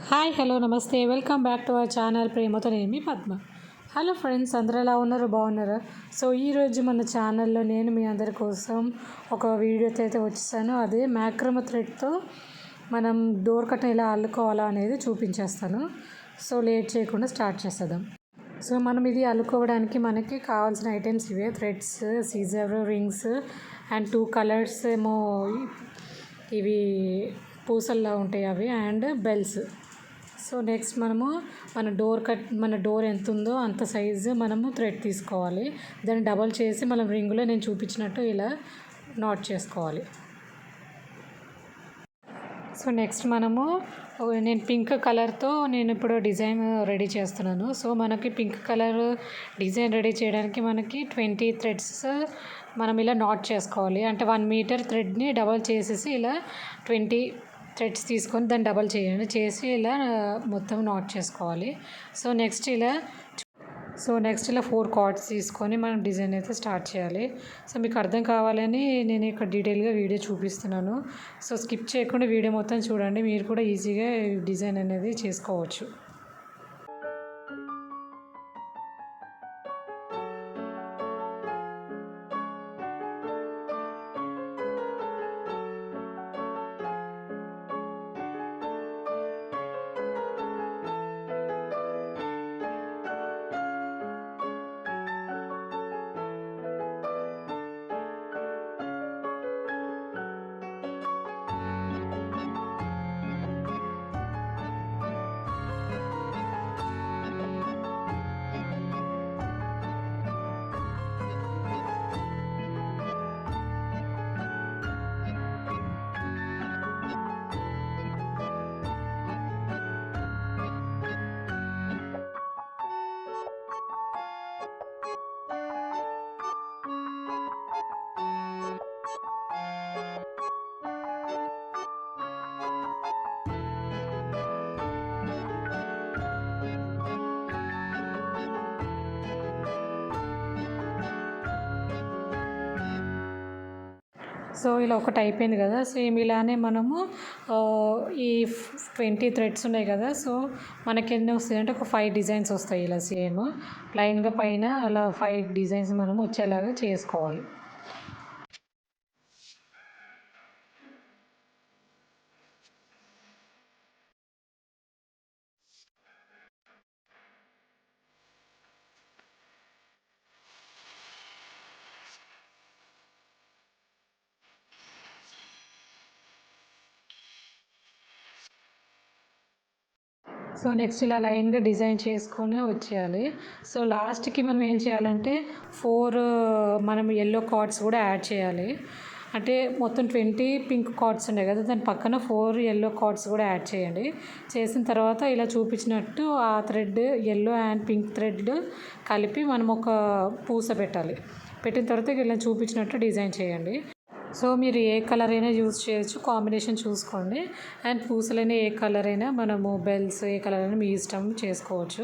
Hi hello నమస్తే welcome back to our channel ప్రేమతో నేను మీ పద్మ. హలో ఫ్రెండ్స్, అందరూ ఎలా ఉన్నారు? బాగున్నారా? సో ఈరోజు మన ఛానల్లో నేను మీ అందరి కోసం ఒక వీడియోతో అయితే వచ్చేసాను. అదే మ్యాక్రమ థ్రెడ్తో మనం డోర్ కట్ ఎలా అల్లుకోవాలా అనేది చూపించేస్తాను. సో లేట్ చేయకుండా స్టార్ట్ చేసేద్దాం. సో మనం ఇది అల్లుకోవడానికి మనకి కావాల్సిన ఐటమ్స్ ఇవే: threads, scissor, rings and 2 colours ఏమో ఇవి పూసల్లా ఉంటాయి అవి, అండ్ బెల్స్. సో నెక్స్ట్ మనము మన డోర్ ఎంత ఉందో అంత సైజు మనము థ్రెడ్ తీసుకోవాలి. దాన్ని డబల్ చేసి మనం రింగులో నేను చూపించినట్టు ఇలా నాట్ చేసుకోవాలి. సో నెక్స్ట్ నేను పింక్ కలర్తో నేను ఇప్పుడు డిజైన్ రెడీ చేస్తున్నాను. సో మనకి పింక్ కలర్ డిజైన్ రెడీ చేయడానికి మనకి 20 థ్రెడ్స్ మనం ఇలా నాట్ చేసుకోవాలి. అంటే 1 మీటర్ థ్రెడ్ని డబల్ చేసేసి ఇలా 20 థ్రెడ్స్ తీసుకొని దాన్ని డబల్ చేసి ఇలా మొత్తం నాట్ చేసుకోవాలి. సో నెక్స్ట్ ఇలా 4 కార్డ్స్ తీసుకొని మనం డిజైన్ అయితే స్టార్ట్ చేయాలి. సో మీకు అర్థం కావాలని నేను ఇక్కడ డీటెయిల్గా వీడియో చూపిస్తున్నాను. సో స్కిప్ చేయకుండా వీడియో మొత్తం చూడండి, మీరు కూడా ఈజీగా డిజైన్ అనేది చేసుకోవచ్చు. సో ఇలా ఒకటి అయిపోయింది కదా. సేమ్ ఇలానే మనము ఈ 20 థ్రెడ్స్ ఉన్నాయి కదా. సో మనకి ఎన్ని వస్తాయి అంటే ఒక 5 డిజైన్స్ వస్తాయి. ఇలా సేమ్ లైన్గా పైన అలా 5 డిజైన్స్ మనం వచ్చేలాగా చేసుకోవాలి. సో నెక్స్ట్ ఇలా లైన్గా డిజైన్ చేసుకొని వచ్చేయాలి. సో లాస్ట్కి మనం ఏం చేయాలంటే 4 మనం ఎల్లో కార్డ్స్ కూడా యాడ్ చేయాలి. అంటే మొత్తం 20 పింక్ కార్డ్స్ ఉన్నాయి కదా, దాని పక్కన 4 ఎల్లో కార్డ్స్ కూడా యాడ్ చేయండి. చేసిన తర్వాత ఇలా చూపించినట్టు ఆ thread yellow and pink thread కలిపి మనం ఒక పూస పెట్టాలి. పెట్టిన తర్వాత ఇలా చూపించినట్టు డిజైన్ చేయండి. సో మీరు ఏ కలర్ అయినా యూజ్ చేయొచ్చు, కాంబినేషన్ చూసుకోండి. అండ్ పూసలైనా ఏ కలర్ అయినా, మనము బెల్స్ ఏ కలర్ అయినా మీ ఇష్టం చేసుకోవచ్చు.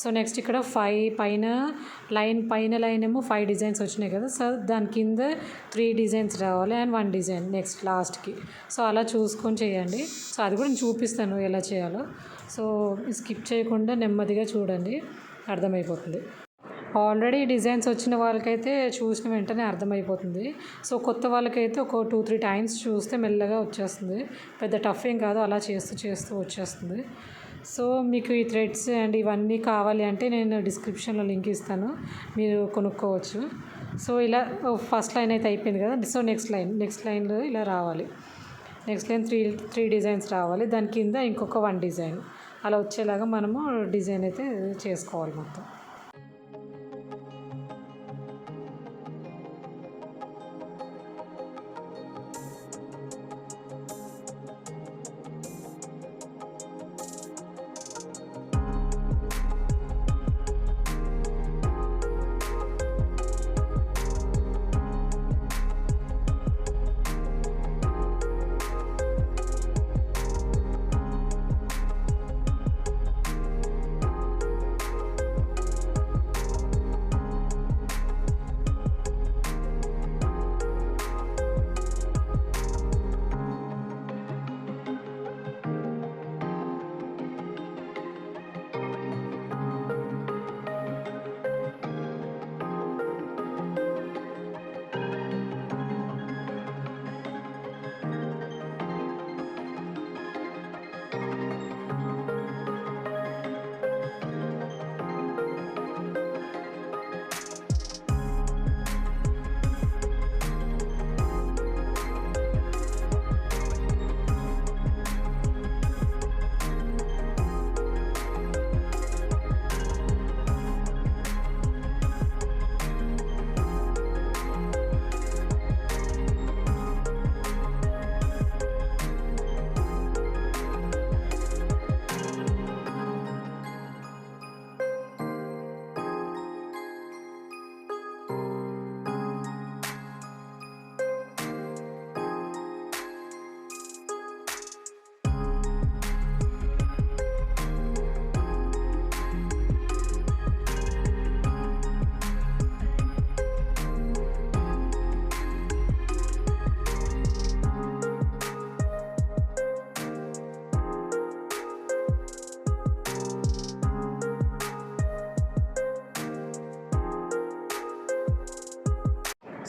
సో నెక్స్ట్ ఇక్కడ 5 పైన లైన్ ఏమో 5 డిజైన్స్ వచ్చినాయి కదా. సో దాని కింద 3 డిజైన్స్ రావాలి అండ్ 1 డిజైన్ నెక్స్ట్ లాస్ట్కి. సో అలా చూసుకొని చేయండి. సో అది కూడా నేను చూపిస్తాను ఎలా చేయాలో. సో స్కిప్ చేయకుండా నెమ్మదిగా చూడండి, అర్థమైపోతుంది. ఆల్రెడీ డిజైన్స్ వచ్చిన వాళ్ళకైతే చూసిన వెంటనే అర్థమైపోతుంది. సో కొత్త వాళ్ళకైతే ఒక 2-3 టైమ్స్ చూస్తే మెల్లగా వచ్చేస్తుంది. పెద్ద టఫ్ ఏం కాదు, అలా చేస్తూ వచ్చేస్తుంది. సో మీకు ఈ థ్రెడ్స్ అండ్ ఇవన్నీ కావాలి అంటే నేను డిస్క్రిప్షన్లో లింక్ ఇస్తాను, మీరు కొనుక్కోవచ్చు. సో ఇలా ఫస్ట్ లైన్ అయితే అయిపోయింది కదా. సో నెక్స్ట్ లైన్లో ఇలా రావాలి. నెక్స్ట్ లైన్ 3 డిజైన్స్ రావాలి. దాని కింద ఇంకొక 1 డిజైన్ అలా వచ్చేలాగా మనము డిజైన్ అయితే చేసుకోవాలి మొత్తం.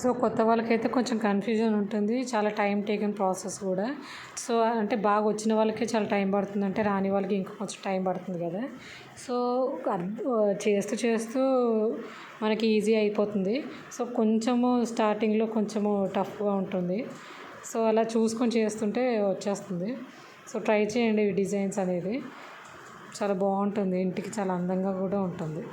సో కొత్త వాళ్ళకైతే కొంచెం కన్ఫ్యూజన్ ఉంటుంది, చాలా టైం టేకింగ్ ప్రాసెస్ కూడా. సో అంటే బాగా వచ్చిన వాళ్ళకే చాలా టైం పడుతుంది, అంటే రాని వాళ్ళకి ఇంకా కొంచెం టైం పడుతుంది కదా. సో చేస్తూ చేస్తూ మనకి ఈజీ అయిపోతుంది. సో కొంచెము స్టార్టింగ్లో కొంచెము టఫ్గా ఉంటుంది. సో అలా చూసుకొని చేస్తుంటే వచ్చేస్తుంది. సో ట్రై చేయండి ఈ డిజైన్స్ అనేది, చాలా బాగుంటుంది, ఇంటికి చాలా అందంగా కూడా ఉంటుంది.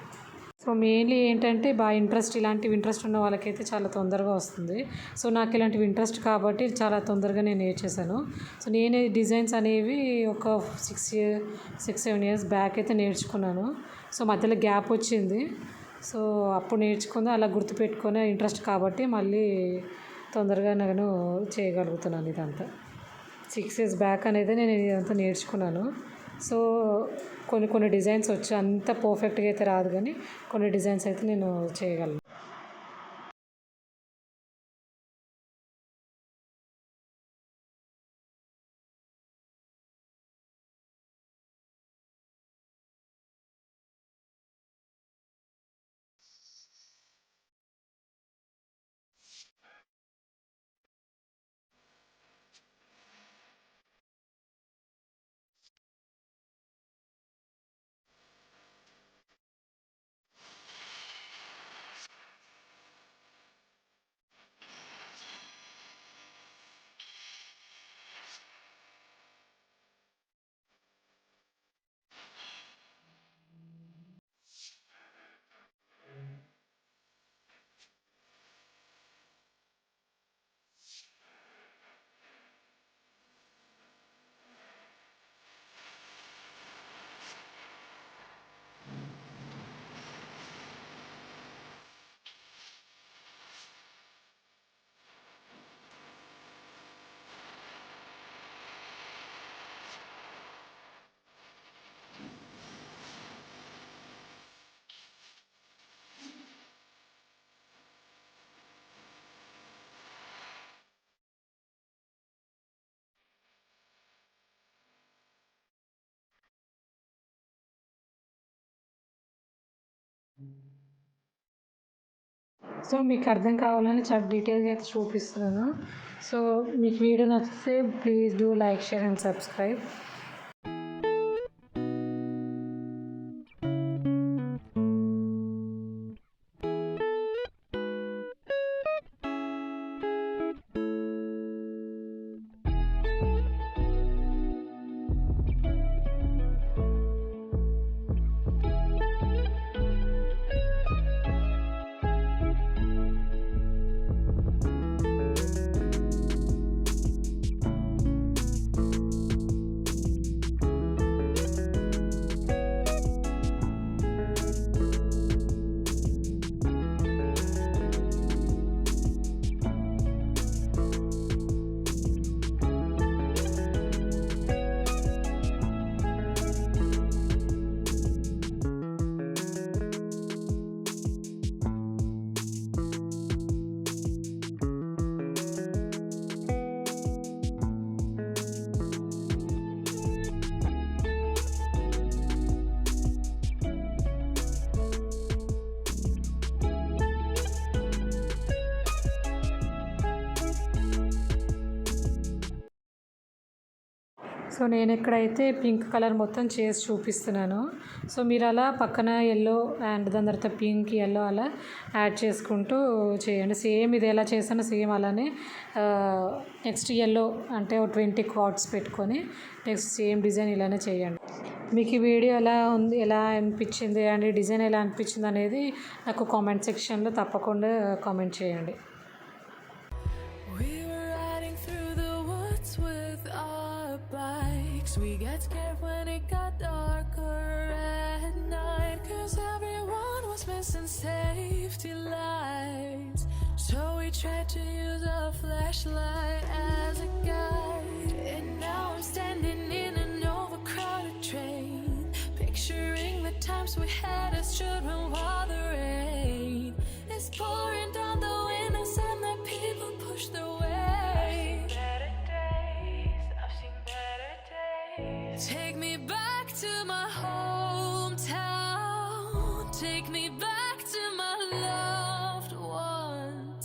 సో మెయిన్లీ ఏంటంటే బాగా ఇలాంటివి ఇంట్రెస్ట్ ఉన్న వాళ్ళకైతే చాలా తొందరగా వస్తుంది. సో నాకు ఇలాంటివి ఇంట్రెస్ట్ కాబట్టి చాలా తొందరగా నేను నేర్చేసాను. సో నేను డిజైన్స్ అనేవి ఒక 6-7 ఇయర్స్ బ్యాక్ అయితే నేర్చుకున్నాను. సో మధ్యలో గ్యాప్ వచ్చింది. సో అప్పుడు నేర్చుకుంది, అలా గుర్తుపెట్టుకునే ఇంట్రెస్ట్ కాబట్టి మళ్ళీ తొందరగా నేను చేయగలుగుతున్నాను. ఇదంతా 6 ఇయర్స్ బ్యాక్ అనేది నేను ఇదంతా నేర్చుకున్నాను. సో కొన్ని డిజైన్స్ వచ్చు, అంత పర్ఫెక్ట్గా అయితే రాదు, కానీ కొన్ని డిజైన్స్ అయితే నేను చేయగలను. సో మీకు అర్థం కావాలని చాలా డీటెయిల్గా అయితే చూపిస్తున్నాను. సో మీకు వీడియో నచ్చితే please do like, share and subscribe. So నేను ఇక్కడైతే పింక్ కలర్ మొత్తం చేసి చూపిస్తున్నాను. సో మీరు అలా పక్కన ఎల్లో అండ్ దాని తర్వాత పింక్, ఎల్లో అలా యాడ్ చేసుకుంటూ చేయండి. సేమ్ ఇది ఎలా చేసానో సేమ్ అలానే నెక్స్ట్ ఎల్లో అంటే 20 కార్డ్స్ పెట్టుకొని నెక్స్ట్ సేమ్ డిజైన్ ఇలానే చేయండి. మీకు ఈ వీడియో ఎలా అనిపించింది అండ్ డిజైన్ ఎలా అనిపించింది అనేది నాకు కామెంట్ సెక్షన్లో తప్పకుండా కామెంట్ చేయండి. We got scared when it got darker at night, 'cause everyone was missing safety lights. So we tried to use a flashlight as a guide. And now I'm standing in an overcrowded train, picturing the times we had as children while the rain is pouring down the windows and the people push their way. Take me back to my hometown. Take me back to my loved ones.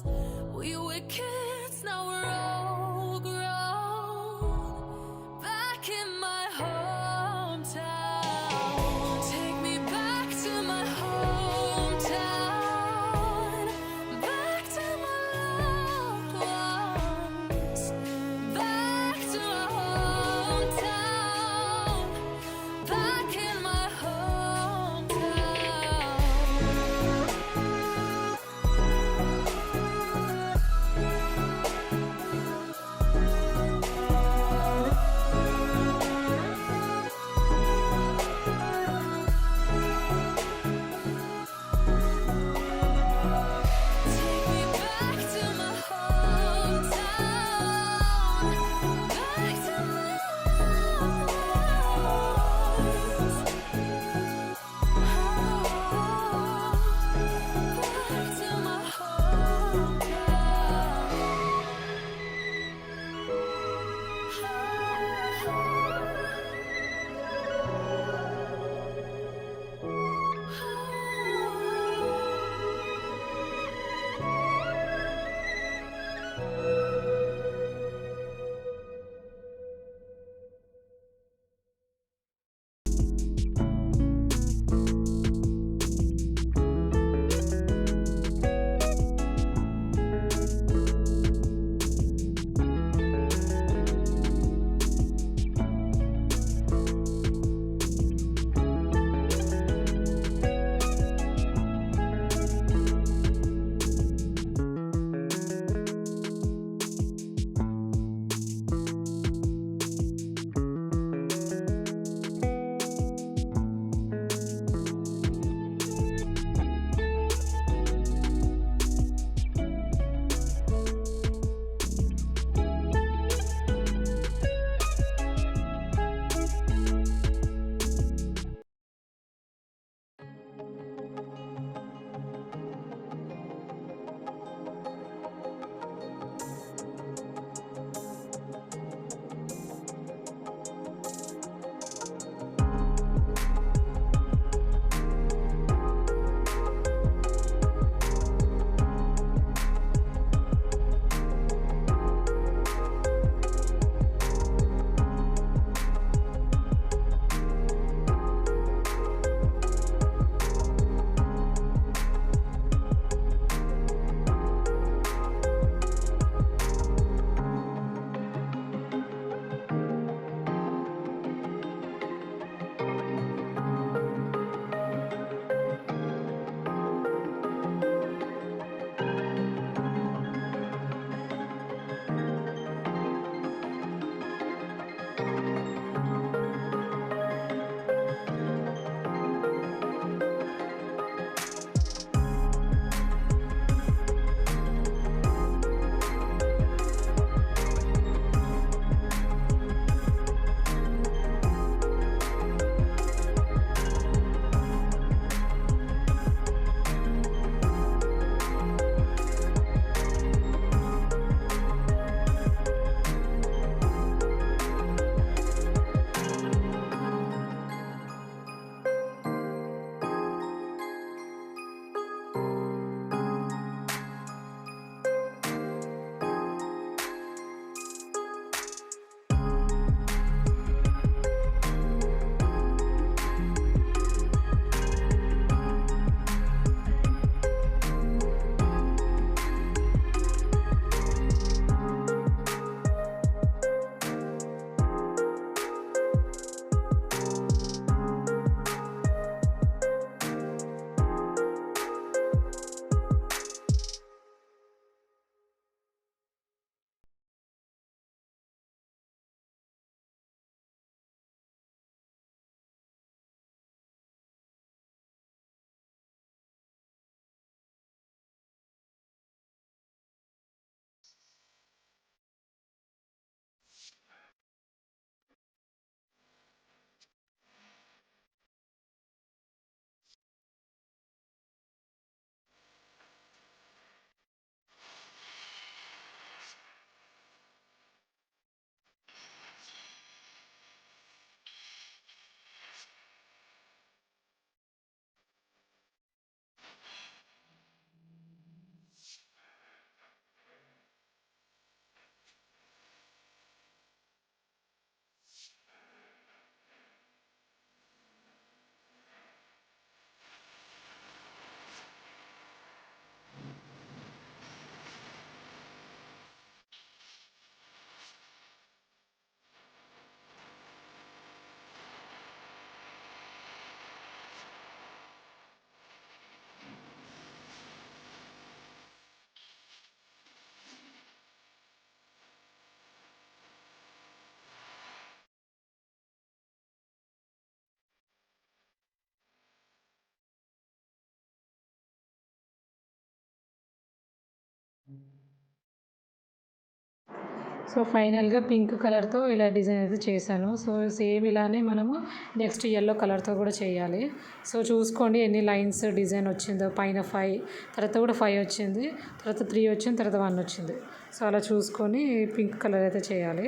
So ఫైనల్గా pink కలర్తో ఇలా design అయితే చేశాను. So same ఇలానే మనము next yellow కలర్తో కూడా చేయాలి. సో చూసుకోండి ఎన్ని లైన్స్ డిజైన్ వచ్చిందో. పైన 5, తర్వాత కూడా 5 వచ్చింది, తర్వాత 3 వచ్చింది, తర్వాత 1 వచ్చింది. సో అలా చూసుకొని పింక్ కలర్ అయితే చేయాలి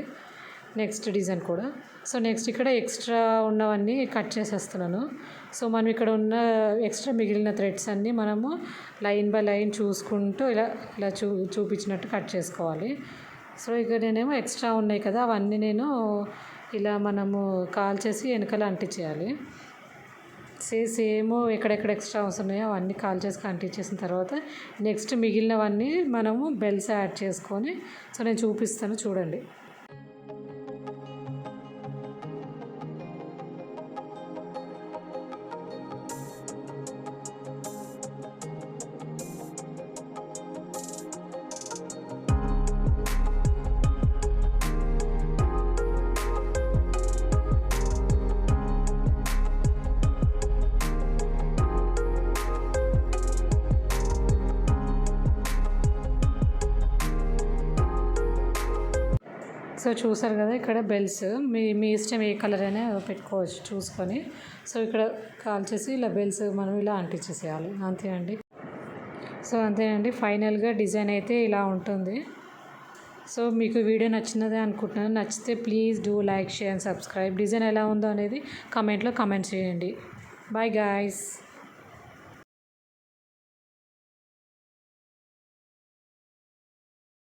నెక్స్ట్ డిజైన్ కూడా. సో నెక్స్ట్ ఇక్కడ ఎక్స్ట్రా ఉన్నవన్నీ కట్ చేసేస్తున్నాను. సో మనం ఇక్కడ ఉన్న ఎక్స్ట్రా మిగిలిన థ్రెడ్స్ అన్నీ మనము లైన్ బై లైన్ చూసుకుంటూ ఇలా ఇలా చూపించినట్టు కట్ చేసుకోవాలి. సో ఇక్కడ నేనేమో ఎక్స్ట్రా ఉన్నాయి కదా, అవన్నీ నేను ఇలా మనము కాల్చేసి వెనకాల అంటించేయాలి. సేమ్ ఎక్కడెక్కడ ఎక్స్ట్రా అవసరమో అవన్నీ కాల్చేసి అంటించేసిన తర్వాత నెక్స్ట్ మిగిలినవన్నీ మనము బెల్స్ యాడ్ చేసుకొని, సో నేను చూపిస్తాను చూడండి. సో చూసారు కదా ఇక్కడ బెల్స్ మీ ఇష్టం ఏ కలర్ అయినా పెట్టుకోవచ్చు చూసుకొని. సో ఇక్కడ కాల్చేసి ఇలా బెల్స్ మనం ఇలా అంటించేసేయాలి, అంతే అండి. సో అంతేనండి, ఫైనల్గా డిజైన్ అయితే ఇలా ఉంటుంది. సో మీకు వీడియో నచ్చినదే అనుకుంటున్నాను. నచ్చితే please do like, share and subscribe. Design ఎలా ఉందో అనేది కామెంట్లో కామెంట్ చేయండి. Bye guys.